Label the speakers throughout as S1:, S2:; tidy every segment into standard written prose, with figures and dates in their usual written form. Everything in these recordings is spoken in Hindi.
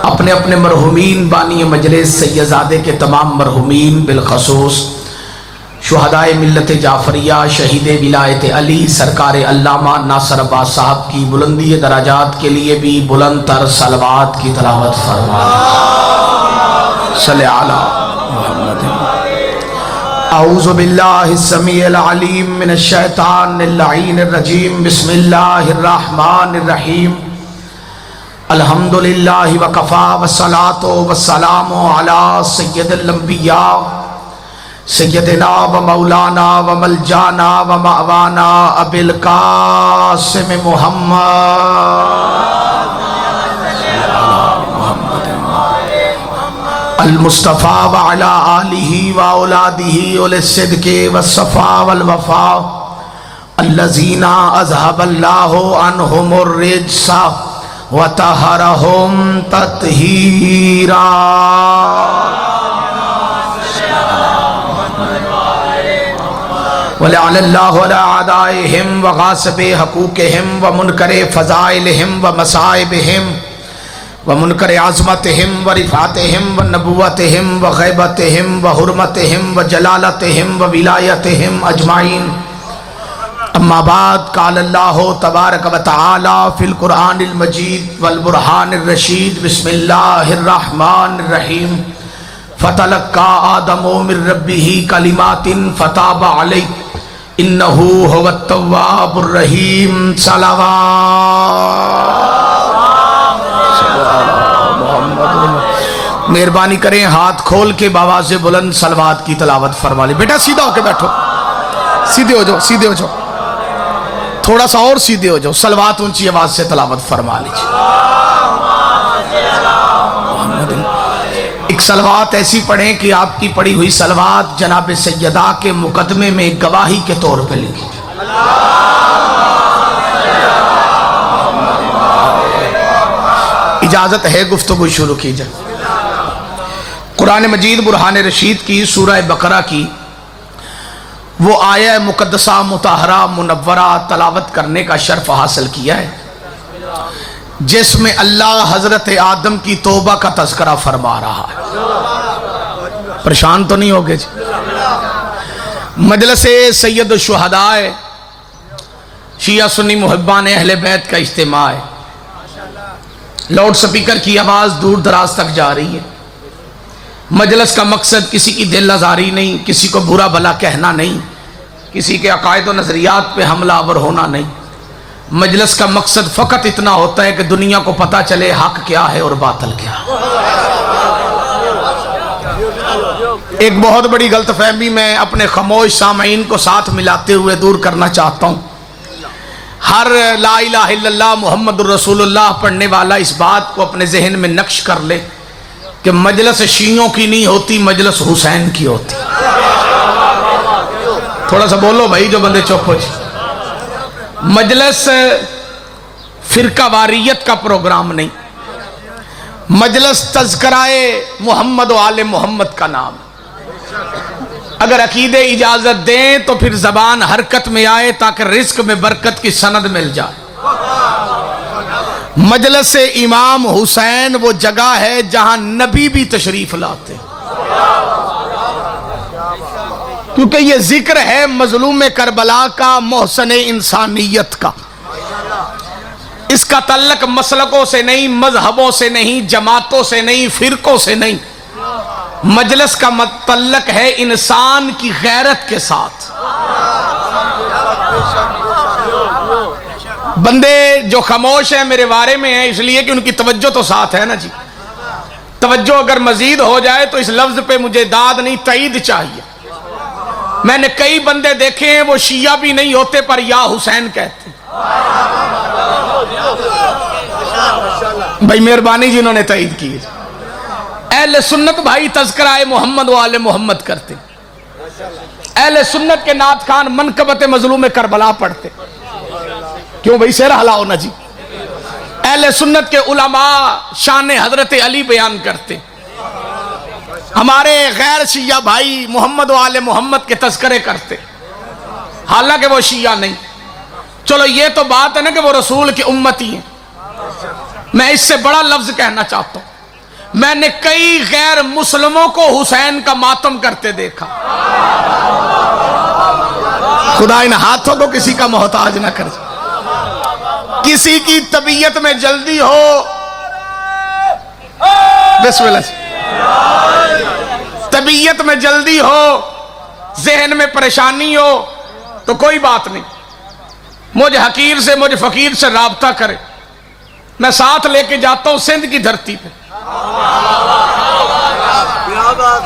S1: अपने अपने मरहुमीन बानी मजलिस सैयदजादे के तमाम मरहुमीन बिलखसूस शुहदाए मिल्लत जाफरिया शहीद विलायत अली सरकार अल्लामा नासर अब्बास साहब की बुलंदी दराजात के लिए भी बुलंद तर सलवात की तलावत फरमा। सल्ले अला मुहम्मद। औज़ु बिल्लाहि समीइल अलीम मिनश शैतानिर लाइनिर रजीम। बिस्मिल्लाहिर रहमानिर रहीम। अल्हम्दुलिल्लाहि व कफ़ा वस्सलातु वस्सलामु अला सय्यदिल अंबिया सय्यदिना व मौलाना व मलजाना व मअवाना अबिल कासिम मुहम्मद अल मुस्तफ़ा व अला आलिहि व औलादिहि उल सिद्क़ि व सफ़ा वल वफ़ा अल्लज़ीना अज़हबल्लाहु अन्हुमुर रिज्सा व तहरहुम तत्हीरा। वलअल्लाहु अला अदाइहिम व गासिबि हक़ूक़िहिम व मुनकरे फ़ज़ाइलिहिम व मसाइबिहिम व मुनकरे आज़मतिहिम व रिफ़ातिहिम व नबुव्वतिहिम व ग़ैबतिहिम व हुर्मतिहिम व जलालतिहिम व विलायतिहिम अजमाइन। अम्मा बाद क़ाल अल्लाहु तबारक व तआला फ़िल क़ुरआनिल मजीद वल बुरहानिर रशीद। बिस्मिल्लाहिर रहमानिर रहीम। फ़तलक़्क़ा आदमु मिर रब्बिही कलिमातिन फ़ताबा अलैहि इन्नहु हुवत तव्वाबुर रहीम। मेहरबानी करें हाथ खोल के बाबा से बुलंद सलवात की तलावत फरमा ले। बेटा सीधा होके बैठो, सीधे हो जाओ, सीधे हो जाओ, थोड़ा सा और सीधे हो जाओ। सलवात ऊंची आवाज से तलावत फरमा लीजिए। एक सलवात ऐसी पढ़ें कि आपकी पढ़ी हुई सलवात जनाब सैयदा के मुकदमे में गवाही के तौर पे लिखी। इजाजत है गुफ्तगू शुरू की जाए। कुरान मजीद बुरहान रशीद की सूरह बकरा की वो आया मुकद्दसा मुताहरा मुनव्वरा तलावत करने का शर्फ हासिल किया है, जिसमें अल्लाह हजरत आदम की तौबा का तज़किरा फरमा रहा है। परेशान तो नहीं हो गए जी? मजलिस सैयद शुहदाए शिया सुन्नी मुहिब्बान अहले बैत का इज्तिमा है। लाउड स्पीकर की आवाज दूर दराज तक जा रही है। मजलिस का मकसद किसी की दिल आजारी नहीं, किसी को बुरा भला कहना नहीं, किसी के अकायद व नजरियात पे हमलावर होना नहीं। मजलिस का मकसद फकत इतना होता है कि दुनिया को पता चले हक क्या है और बातिल क्या। एक बहुत बड़ी गलतफहमी मैं अपने खामोश सामईन को साथ मिलाते हुए दूर करना चाहता हूँ। हर ला इलाहा इल्लल्लाह मुहम्मदुर रसूलुल्लाह पढ़ने वाला इस बात को अपने जहन में नक्श कर ले कि मजलिस शियों की नहीं होती, मजलिस हुसैन की होती। थोड़ा सा बोलो भाई जो बंदे चुप हो जाए। मजलिस फिरका वारियत का प्रोग्राम नहीं, मजलिस तज़किराए मोहम्मद व आले मोहम्मद का नाम। अगर अकीदे इजाजत दें तो फिर जबान हरकत में आए ताकि रिस्क में बरकत की सनद मिल जाए। मजलिस इमाम हुसैन वो जगह है जहां नबी भी तशरीफ लाते, क्योंकि ये जिक्र है मजलूम करबला का, मोहसन इंसानियत का। इसका तल्लक मसलकों से नहीं, मजहबों से नहीं, जमातों से नहीं, फिरकों से नहीं। मजलिस का मतल्लक है इंसान की गैरत के साथ। बंदे जो खामोश है मेरे बारे में है इसलिए कि उनकी तवज्जो तो साथ है ना जी। तवज्जो अगर मजीद हो जाए तो इस लफ्ज पे मुझे दाद नहीं तईद चाहिए। मैंने कई बंदे देखे हैं वो शिया भी नहीं होते पर या हुसैन कहते। भाई मेहरबानी जिन्होंने तईद की। अहले सुन्नत भाई तज़किरा मोहम्मद वाले मोहम्मद करते। अहले सुन्नत के नात खान मनकबत मजलूम करबला पढ़ते। क्यों भाई सिर हलाओ ना जी। अहले सुन्नत के उलमा शान हजरत अली बयान करते। हमारे गैर शिया भाई मोहम्मद वाले मोहम्मद के तज़किरे करते, हालांकि वो शिया नहीं। चलो ये तो बात है ना कि वो रसूल की उम्मती है। मैं इससे बड़ा लफ्ज कहना चाहता हूं, मैंने कई गैर मुस्लिमों को हुसैन का मातम करते देखा। खुदा इन हाथों को किसी का मोहताज ना कर। किसी की तबीयत में जल्दी हो, बिस्मिल्लाह, तबीयत में जल्दी हो, जहन में परेशानी हो तो कोई बात नहीं, मुझ हकीर से, मुझ फकीर से राब्ता करे, मैं साथ लेके जाता हूं सिंध की धरती पे।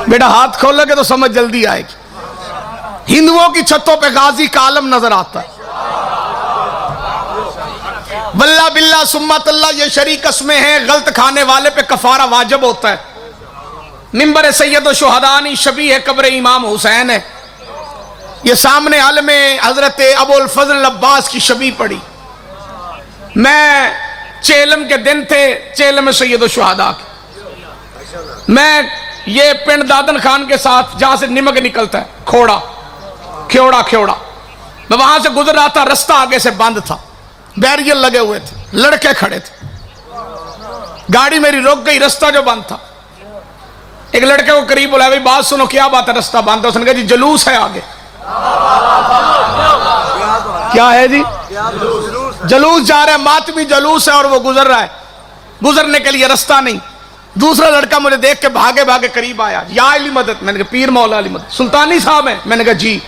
S1: बेटा हाथ खोलोगे तो समझ जल्दी आएगी। हिंदुओं की छतों पे गाजी का आलम नजर आता है। वल्ला बिल्ला सुम्मा तल्ला, ये शरीक कस्में हैं, गलत खाने वाले पे कफारा वाजिब होता है। मिंबर सैयद व शुहदानी शबी है कब्र इमाम हुसैन है। ये सामने हल में हजरत अबुल फजल अब्बास की शबी पड़ी। मैं चेलम के दिन थे, चेलम सैयद व शुहदा के, मैं ये पिंड दादन खान के साथ जहां से निमक निकलता है, खोड़ा ख्योड़ा ख्योड़ा, मैं वहां से गुजर रहा था। रास्ता आगे से बंद था, बैरियर लगे हुए थे, लड़के खड़े थे। गाड़ी मेरी रुक गई, रास्ता जो बंद था। एक लड़के को करीब बुलाया, भाई बात सुनो, क्या बात है, रास्ता बंद है। उसने कहा जी जलूस है आगे। क्या है जी? जलूस जा रहा है, मातमी जलूस है और वो गुजर रहा है, गुजरने के लिए रास्ता नहीं। दूसरा लड़का मुझे देख के भागे भागे करीब आया, या अली मदद। मैंने कहा पीर मौला अली मदद, सुल्तानी साहब है। मैंने कहा जी।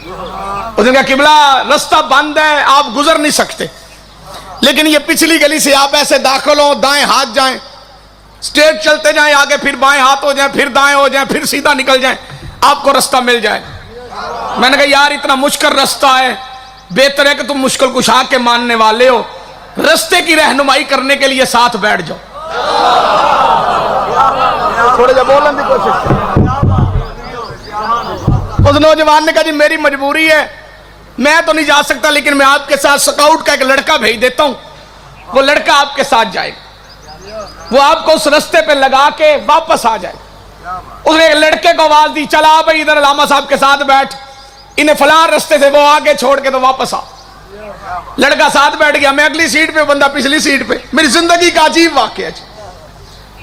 S1: उसने कहा किबला रास्ता बंद है, आप गुजर नहीं सकते, लेकिन ये पिछली गली से आप ऐसे दाखिल हो, दाएं हाथ जाएं, स्ट्रेट चलते जाएं, आगे फिर बाएं हाथ हो जाएं, फिर दाएं हो जाएं, फिर सीधा निकल जाएं, आपको रास्ता मिल जाए। मैंने कहा यार इतना मुश्किल रास्ता है, बेहतर है कि तुम मुश्किल कुशा के मानने वाले हो, रास्ते की रहनुमाई करने के लिए साथ बैठ जाओ। थोड़ा जा बोलने की कोशिश। उस नौजवान ने कहा जी मेरी मजबूरी है, मैं तो नहीं जा सकता, लेकिन मैं आपके साथ स्काउट का एक लड़का भेज देता हूं, वो लड़का आपके साथ जाएगा, वो आपको उस रास्ते पे लगा के वापस आ जाए। उसने एक लड़के को आवाज दी, चला भाई इधर लामा साहब के साथ बैठ, इन्हें फलां रास्ते से वो आगे छोड़ के तो वापस आ। लड़का साथ बैठ गया, मैं अगली सीट पे, बंदा पिछली सीट पे। मेरी जिंदगी का अजीब वाकया,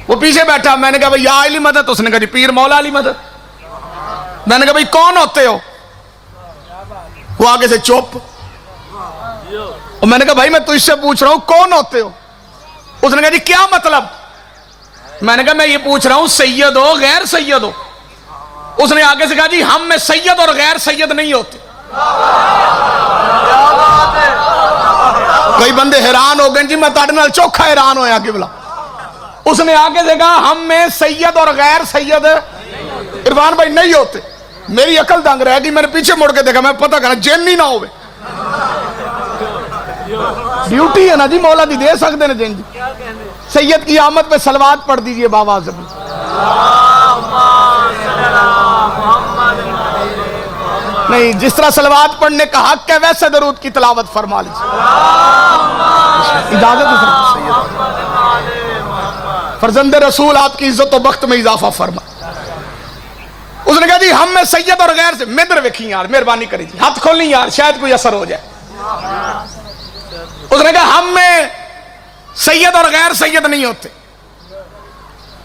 S1: वो पीछे बैठा। मैंने कहा भाई या अली मदद। उसने कहा जी पीर मौला अली मदद। मैंने कहा भाई कौन होते हो? वो आगे से चुप। और मैंने कहा भाई मैं तुझसे पूछ रहा हूं कौन होते हो? उसने कहा जी क्या मतलब? मैंने कहा मैं ये पूछ रहा हूं सैयद हो गैर सैयद हो? उसने आगे से कहा जी हम में सैयद और गैर सैयद नहीं होते। कई बंदे हैरान हो गए जी, मैं ताड़े नाल चौखा हैरान होया कि बोला। उसने आगे से कहा हम में सैयद और गैर सैयद इरफान भाई नहीं होते। मेरी अकल दंग रह गई, मैंने पीछे मुड़ के देखा, मैं पता करना जेन ही ना हो। ड्यूटी है ना जी, मौला दी दे सकते हैं जेन जी। सैयद की आमद पे सलवात पढ़ दीजिए बाबा से। नहीं, जिस तरह सलवात पढ़ने का हक है वैसे दरूद की तिलावत फरमा लीजिए। इजाजत है फरजंद रसूल, आपकी इज्जत और वक्त में इजाफा फरमा। उसने कहा जी हम में सैयद और गैर से। मेदर वेखी यार, मेहरबानी करी जी, हाथ खोली यार, शायद कोई असर हो जाए। उसने कहा हम में सैयद और गैर सैयद नहीं होते।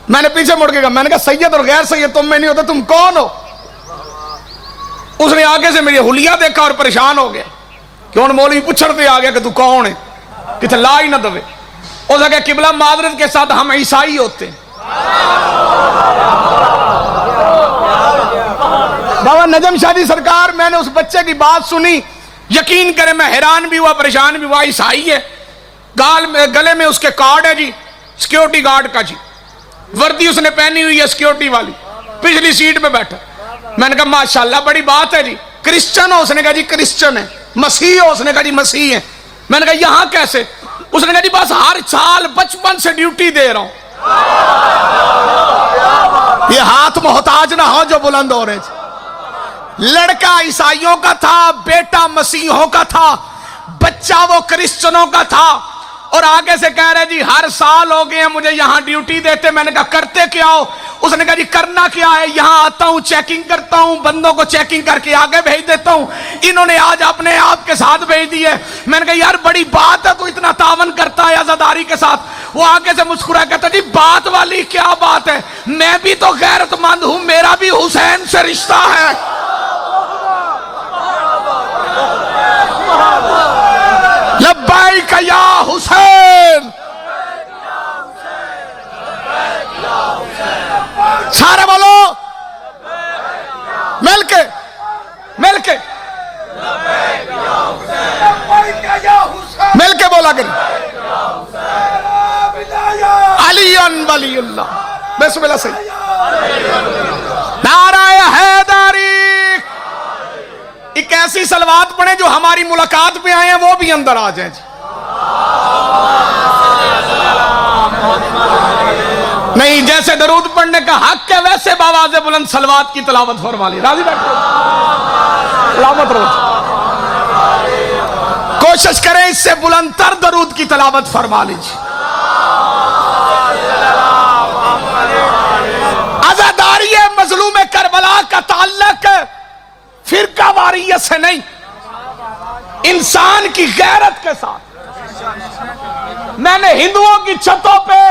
S1: मैंने पीछे मुड़ के कहा, मैंने कहा सैयद और गैर सैयद तुम में नहीं होते, तुम कौन हो? उसने आगे से मेरी हुलिया देखा और परेशान हो गया कि उन मौलवी पूछते आ गया कि तू कौन है, किथे ला ही ना दवे। उसने कहा किबला मादरत के साथ हम ईसाई होते हैं। बाबा नजम शाह जी सरकार, मैंने उस बच्चे की बात सुनी, यकीन करें मैं हैरान भी हुआ, परेशान भी हुआ। ईसाई है, गले में उसके कार्ड है जी, सिक्योरिटी गार्ड का जी, वर्दी उसने पहनी हुई है सिक्योरिटी वाली, पिछली सीट पे बैठा। मैंने कहा माशाल्लाह बड़ी बात है जी। क्रिश्चियन हो? उसने कहा जी क्रिश्चियन है। मसीह हो? उसने कहा जी मसीह है। मैंने कहा यहां कैसे? उसने कहा जी बस हर साल बचपन से ड्यूटी दे रहा हूं। ये हाथ मोहताज ना हो जो बुलंद हो रहे थे। लड़का ईसाइयों का था, बेटा मसीहों का था, बच्चा वो क्रिश्चियनों का था, और आगे से कह रहे जी हर साल हो गए मुझे यहां ड्यूटी देते। मैंने कहा करते क्या हो? उसने कहा जी करना क्या है, यहां आता हूं चेकिंग करता हूं, बंदों को चेकिंग करके आगे भेज देता हूं। इन्होंने आज अपने आप के साथ भेज दिए। मैंने कहा यार बड़ी बात है, तू इतना तावन करता है आजादारी के साथ। वो आगे से मुस्कुरा कहता जी बात वाली क्या बात है, मैं भी तो गैरतमंद हूं, मेरा भी हुसैन से रिश्ता है। लब्बैक या हुसैन, सारे बोलो मिलके मिलके मिलके बोला करें अलीन वलीउल्लाह, बिस्मिल्लाह सही। नाराए हैदरी। एक ऐसी सलवात पढ़े जो हमारी मुलाकात पे आए हैं वो भी अंदर आ जाए जी। नहीं, जैसे दरूद पढ़ने का हक है वैसे बावाज़े बुलंद सलवात की तिलावत फरमा ली। राजी बैठो, तिलावत रोज कोशिश करें इससे बुलंद तर दरूद की तिलावत फरमा लीजिए। आजादारी मजलूम करबला का ताल्लुक फिरका वारियत से नहीं, इंसान की गैरत के साथ। मैंने हिंदुओं की छतों पे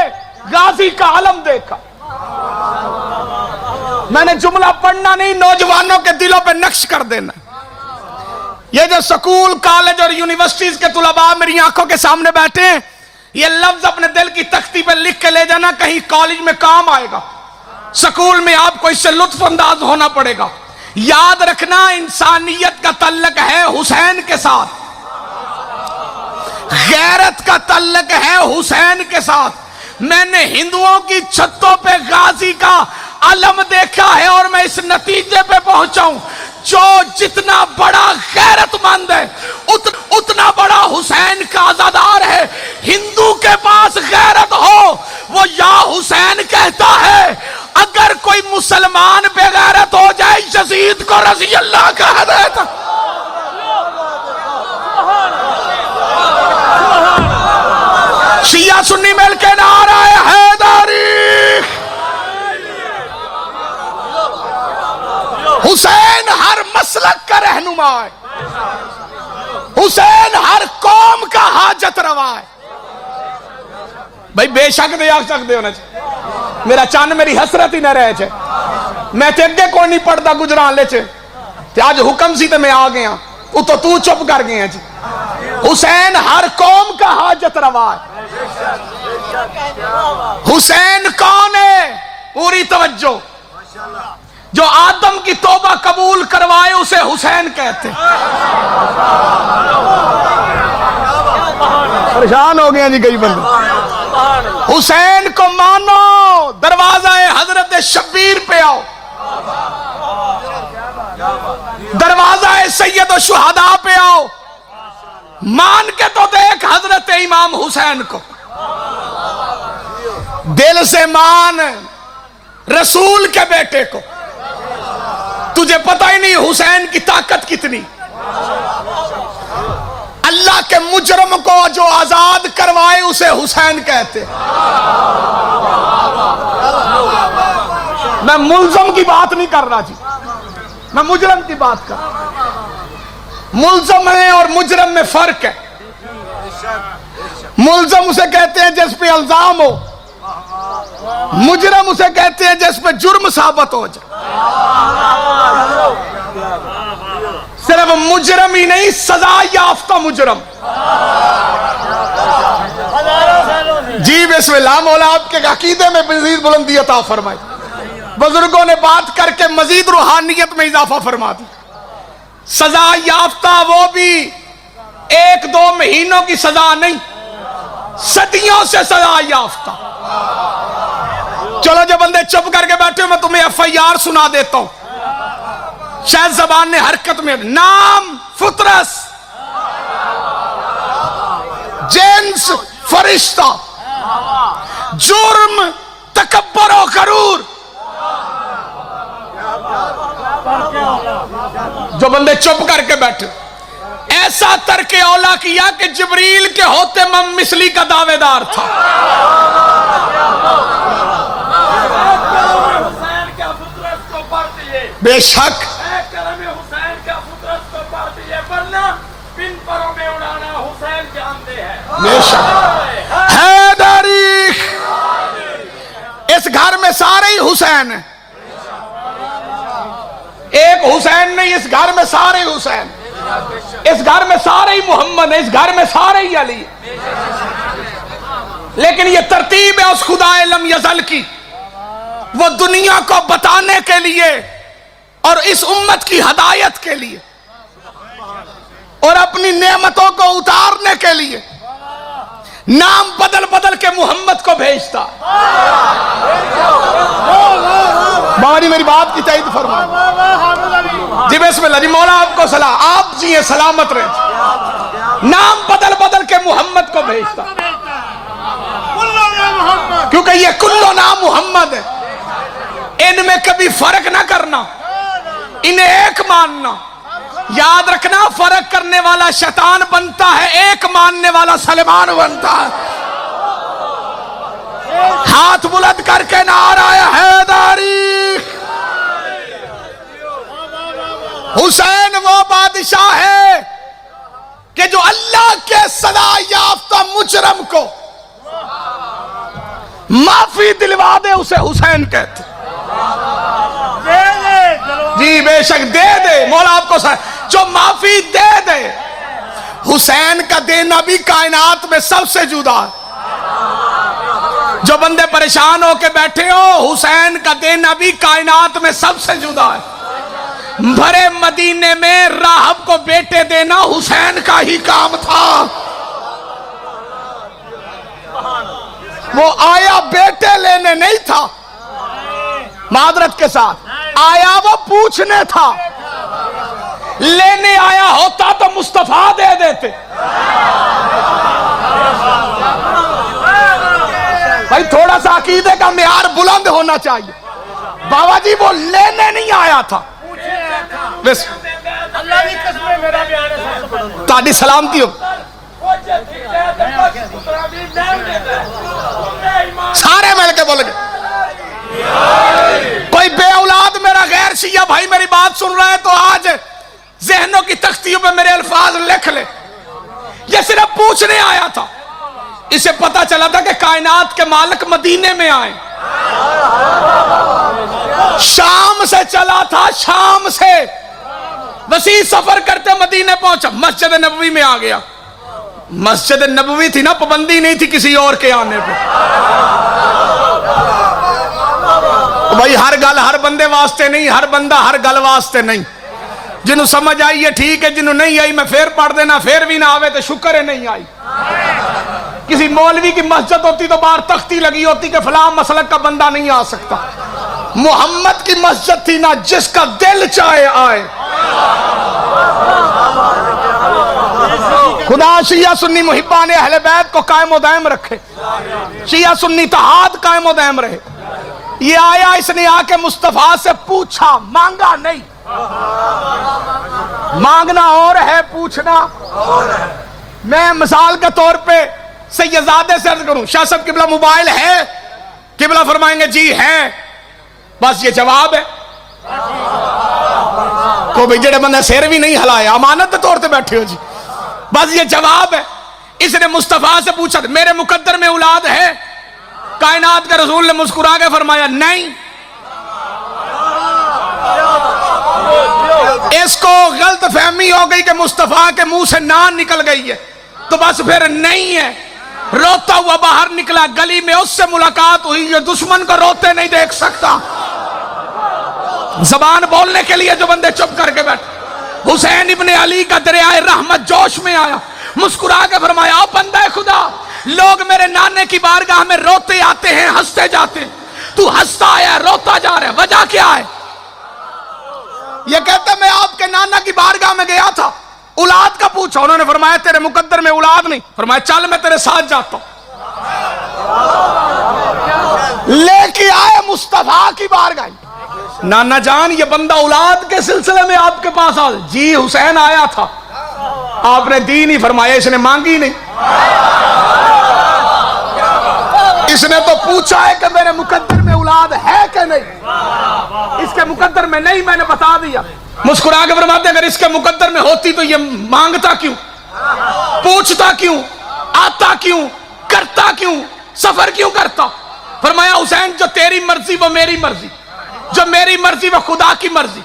S1: गाजी का आलम देखा। मैंने जुमला पढ़ना नहीं, नौजवानों के दिलों पे नक्श कर देना। ये जो स्कूल कॉलेज और यूनिवर्सिटीज के तुलबा मेरी आंखों के सामने बैठे हैं, ये लफ्ज अपने दिल की तख्ती पे लिख के ले जाना, कहीं कॉलेज में काम आएगा, स्कूल में आपको इससे लुत्फ अंदाज होना पड़ेगा। याद रखना इंसानियत का तल्लक है हुसैन के साथ, गैरत का तल्लक है हुसैन के साथ। मैंने हिंदुओं की छतों पे गाजी का अलम देखा है और मैं इस नतीजे पे पहुंचा हूं, जो जितना बड़ा गैरतमंद है उतना बड़ा हुसैन का आजादार है। हिंदू के पास गैरत हो वो या हुसैन कहता है, अगर कोई मुसलमान बेगैरत हो जाए यजीद को रज़ी अल्लाह कह देता। शिया सुन्नी मिल के नाराए हैदरी। हुसैन हर मसलक का रहनुमा है, हुसैन हर कौम का हाजत रवा है। भाई बेशक दे आ सकते होना चाहिए, मेरा चन्न मेरी हसरत ही न रहे चे। मैं ते अगे कोई नहीं पढ़ता गुजराले च, आज हुक्म सी ते मैं आ गया, उतो तू चुप कर गया जी। हुसैन हर कौम का हाजत रवा है। हुसैन कौन है? पूरी तवज्जो, जो आदम की तौबा कबूल करवाए उसे हुसैन कहते हैं। परेशान हो गए जी कई बंदे। हुसैन को मानो, दरवाजा हजरत शब्बीर पे आओ, दरवाजा सैयद शुहदा पे आओ, मान के तो देख हजरत इमाम हुसैन को, दिल से मान रसूल के बेटे को। तुझे पता ही नहीं हुसैन की ताकत कितनी। अल्लाह के मुजरम को जो आजाद करवाए उसे हुसैन कहते। मैं मुल्जम की बात नहीं कर रहा जी, मैं मुजरम की बात कर रहा हूं। मुल्जम है और मुजरम में फर्क है। मुल्जम उसे कहते हैं जिस पे इल्जाम हो, मुजरम उसे कहते हैं जिस पे जुर्म साबित हो जाए। सिर्फ मुजरम ही नहीं, सजा याफ्ता मुजरम। जी बिस्मिल्लाह, मौला आपके अकीदे में मजीद बुलंदी अता फरमाए। बुजुर्गों ने बात करके मजीद रूहानियत में इजाफा फरमा दी। सजा याफ्ता वो भी 1-2 महीनों की सजा नहीं, सदियों से सजा याफ्ता। चलो जो बंदे चुप करके बैठे हो, मैं तुम्हें FIR सुना देता हूं। शायद जबान ने हरकत में, नाम फुतरस, जिन्स फरिश्ता, जुर्म तकब्बर और गरूर। जो बंदे चुप करके बैठे, ऐसा तरके औला किया कि जिब्रील के होते मिसली का दावेदार था। बेशक
S2: करम हुसैन का कुदरत को पढ़ दिए, वरना बिन परों में उड़ाना हुसैन जानते हैं।
S1: बेशक हैदरी, इस घर में सारे ही हुसैन हैं, एक हुसैन नहीं, इस घर में सारे हुसैन, इस घर में सारे ही मोहम्मद है, इस घर में सारे ही अली। लेकिन ये तरतीब है उस खुदाए लम यज़ल की, वो दुनिया को बताने के लिए और इस उम्मत की हदायत के लिए और अपनी नेमतों को उतारने के लिए नाम बदल बदल के मोहम्मद को भेजता। बाबा जी मेरी बात की तायद फरमाए जी, बिस्मिल्लाह जी, मौला आपको सलाह, आप जिए सलामत रहे। नाम बदल बदल के मोहम्मद को भेजता, क्योंकि ये कुल्लो नाम मोहम्मद है, इनमें कभी फर्क ना करना, इन्हें एक मानना। याद रखना, फर्क करने वाला शैतान बनता है, एक मानने वाला सलमान बनता है। हाथ बुलंद करके नारा हैदरी। हुसैन वो बादशाह है कि जो अल्लाह के सदा याफ्ता मुजरम को माफी दिलवा दे, उसे हुसैन कहते। जी बेशक दे दे, मौला आपको जो माफी दे दे। हुसैन का देना भी कायनात में सबसे जुदा है। जो बंदे परेशान होके बैठे हो, हुसैन का देना भी कायनात में सबसे जुदा है। भरे मदीने में राहब को बेटे देना हुसैन का ही काम था। वो आया बेटे लेने नहीं था, मादरत के साथ आया वो पूछने था। लेने आया होता तो मुस्तफा दे देते। भाई थोड़ा सा अकीदे का मियार बुलंद होना चाहिए। बाबा जी वो लेने नहीं आया था, बस ताड़ी सलामती हो। सारे मिल के बोलेंगे। कोई बे औलाद मेरा गैर शिया भाई मेरी बात सुन रहा है तो आज जहनों की तख्तियों पे मेरे अल्फाज लिख ले। ये सिर्फ पूछने आया था, इसे पता चला था कि कायनात के मालिक मदीने में आए। शाम से चला था, शाम से वसी सफर करते मदीने पहुंचा, मस्जिद नबवी में आ गया। मस्जिद नबवी थी ना, पाबंदी नहीं थी किसी और के आने पे। भाई हर गल हर बंदे वास्ते नहीं, हर बंदा हर गल वास्ते नहीं। जिन्हों समझ आई है ठीक है, जिन्हों नहीं आई मैं फिर पढ़ देना, फिर भी ना आवे तो शुक्र है नहीं आई। किसी मौलवी की मस्जिद होती तो बाहर तख्ती लगी होती कि फलां मसलक का बंदा नहीं आ सकता। मोहम्मद की मस्जिद थी ना, जिसका दिल चाहे आए। खुदा शिया सुन्नी मुहिब्बान अहले बैत को कायम दायम रखे, शिया सुन्नी इत्तेहाद कायम दायम रहे। ये आया, इसने आके मुस्तफा से पूछा, मांगा नहीं। मांगना और है, पूछना और है। मैं मिसाल के तौर पे सैयदादे से अर्ज करूं, शाह साहब किबला मोबाइल है? किबला फरमाएंगे जी है, बस ये जवाब है। को भाई जेड़े बंदे सिर भी नहीं हिलाया, अमानत के तौर पे बैठे हो जी, बस ये जवाब है। इसने मुस्तफा से पूछा मेरे मुकद्दर में औलाद है? कायनात के रसूल ने मुस्कुरा के फरमाया नहीं। इसको गलत फहमी हो गई कि मुस्तफा के मुंह से नान निकल गई है, तो बस फिर नहीं है। रोता हुआ बाहर निकला, गली में उससे मुलाकात हुई। ये दुश्मन को रोते नहीं देख सकता। जबान बोलने के लिए जो बंदे चुप करके बैठे। हुसैन इब्ने अली का दरियाए रहमत जोश में आया, मुस्कुरा के फरमाया बंदा खुदा, लोग मेरे नाने की बारगाह में रोते आते हैं, हंसते जाते हैं, तू हंसता आया, रोता जा रहा है, वजह क्या है? ये कहता मैं आपके नाना की बारगाह में गया था, औलाद का पूछा। उन्होंने फरमाया तेरे मुकद्दर में औलाद नहीं। फरमाया चल मैं तेरे साथ जाता हूं। लेके आए मुस्तफा की बारगाह। नाना जान ये बंदा औलाद के सिलसिले में आपके पास आ? जी हुसैन आया था, आपने दी नहीं। फरमाया इसने मांगी नहीं। इसने तो पूछा है कि मेरे मुकद्दर में औलाद है कि नहीं, इसके मुकद्दर में नहीं, मैंने बता दिया। मुस्कुरा के फरमाते अगर इसके मुकद्दर में होती तो ये मांगता क्यों, पूछता क्यों, आता क्यों, करता क्यों, सफर क्यों करता। फरमाया हुसैन जो तेरी मर्जी वो मेरी मर्जी, जो मेरी मर्जी वो खुदा की मर्जी।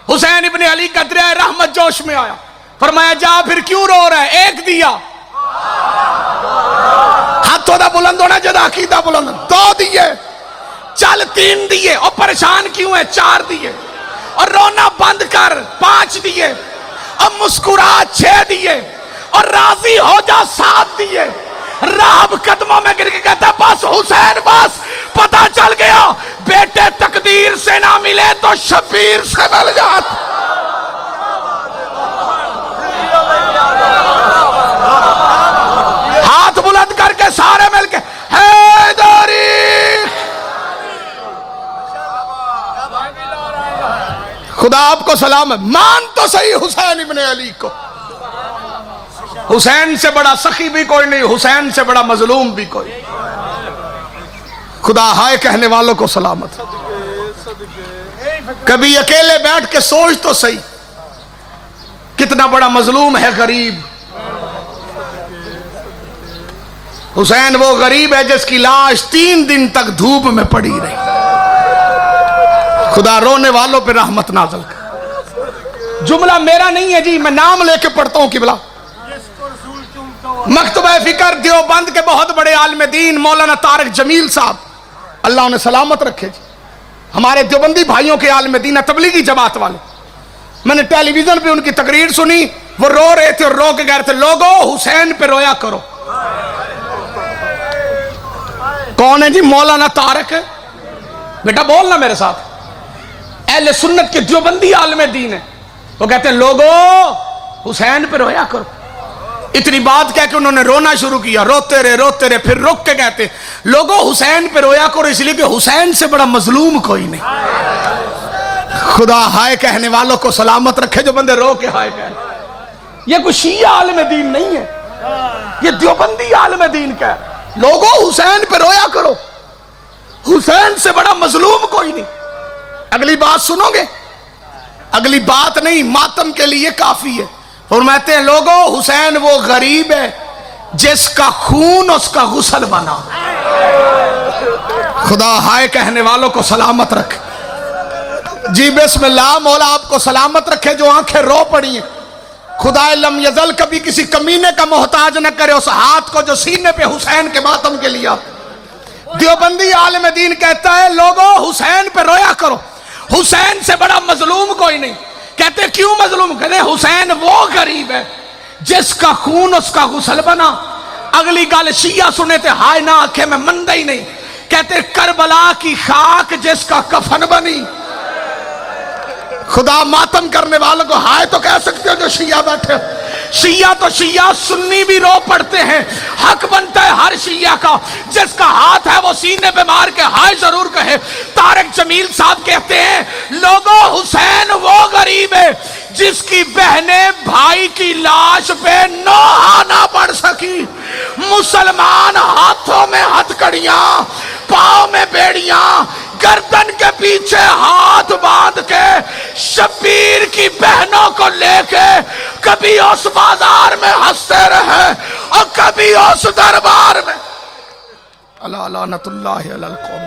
S1: हुसैन इब्ने अली का दरिया रहमत जोश में आया। फरमाया जा फिर क्यों रो रहा है, एक दिया हाथों दा बुलंद होना जदा अकीदा बुलंद, 2 दिए, चल 3 दिए, और परेशान क्यों है, 4 दिए, और रोना बंद कर 5 दिए, अब मुस्कुरा 6 दिए, और राजी हो जा 7 दिए। राहब कदमों में गिर के कहता बस हुसैन बस, पता चल गया बेटे तकदीर से ना मिले तो शबीर से मिल जात। हाथ बुलंद करके सारे मिलके हैदरी, खुदा आपको सलाम है। मान तो सही हुसैन इब्ने अली को, हुसैन से बड़ा सखी भी कोई नहीं, हुसैन से बड़ा मजलूम भी कोई। खुदा हाय कहने वालों को सलामत। कभी अकेले बैठ के सोच तो सही, कितना बड़ा मजलूम है गरीब। हुसैन वो गरीब है जिसकी लाश 3 दिन तक धूप में पड़ी रही। खुदा रोने वालों पे रहमत नाज़िल कर। जुमला मेरा नहीं है जी, मैं नाम लेके पढ़ता हूं किबला। मकतबा फिकर देवबंद के बहुत बड़े आलिम दीन मौलाना तारिक जमील साहब, अल्लाह उन्हें सलामत रखे जी, हमारे देवबंदी भाइयों के आलिम दीन तबलीगी जमात वाले। मैंने टेलीविजन पे उनकी तकरीर सुनी, वो रो रहे थे और रो के कह रहे थे लोगो हुसैन पे रोया करो। कौन है जी? मौलाना तारिक। बेटा बोलना मेरे साथ। अहले सुन्नत के देवबंदी आलिम दीन है, वो कहते हैं लोगो हुसैन पे रोया करो। इतनी बात कह के उन्होंने रोना शुरू किया, रोते रहे, फिर रुक के कहते लोगों हुसैन पे रोया करो इसलिए कि हुसैन से बड़ा मजलूम कोई नहीं। खुदा हाय कहने वालों को सलामत रखे जो बंदे रो के हाय कह। ये कोई शिया आलिम दीन नहीं है, ये देवबंदी आलिम दीन का। लोगों हुसैन पे रोया करो, हुसैन से बड़ा मजलूम कोई नहीं। अगली बात सुनोगे? अगली बात नहीं, मातम के लिए काफी है। फरमाते हैं लोगों हुसैन वो गरीब है जिसका खून उसका गुस्ल बना। खुदा हाय कहने वालों को सलामत रखे जी। बिस्मिल्लाह, मौला आपको सलामत रखे जो आंखें रो पड़ी हैं। खुदा लम यजल कभी किसी कमीने का मोहताज न करे उस हाथ को जो सीने पे हुसैन के मातम के लिया। देवबंदी आलिम दीन कहता है लोगों हुसैन पे रोया करो, हुसैन से बड़ा मजलूम कोई नहीं। कहते क्यों मजलूम? कहते हुसैन वो गरीब है जिसका खून उसका गुस्ल बना। अगली गल शिया सुने थे हाय ना आंखें में मंदा ही नहीं। कहते करबला की खाक जिसका कफन बनी। खुदा मातम करने वालों को हाय तो कह सकते हो जो शिया बैठे। शिया तो शिया, सुन्नी भी रो पड़ते हैं। हक बनता है हर शिया का, जिसका हाथ है वो सीने पे मार के हाय जरूर कहे। तारिक जमील साहब कहते हैं लोगों हुसैन वो गरीब है जिसकी बहनें भाई की लाश पे नोहा ना पड़ सकी। मुसलमान हाथों में हथकड़ियां, पांव में बेड़ियां, गर्दन के पीछे हाथ बांध के शबीर की बहनों को लेके कभी उस बाजार में हंसते रहे और कभी उस दरबार में। अल्लाह लानतुल्लाह अलल कौम।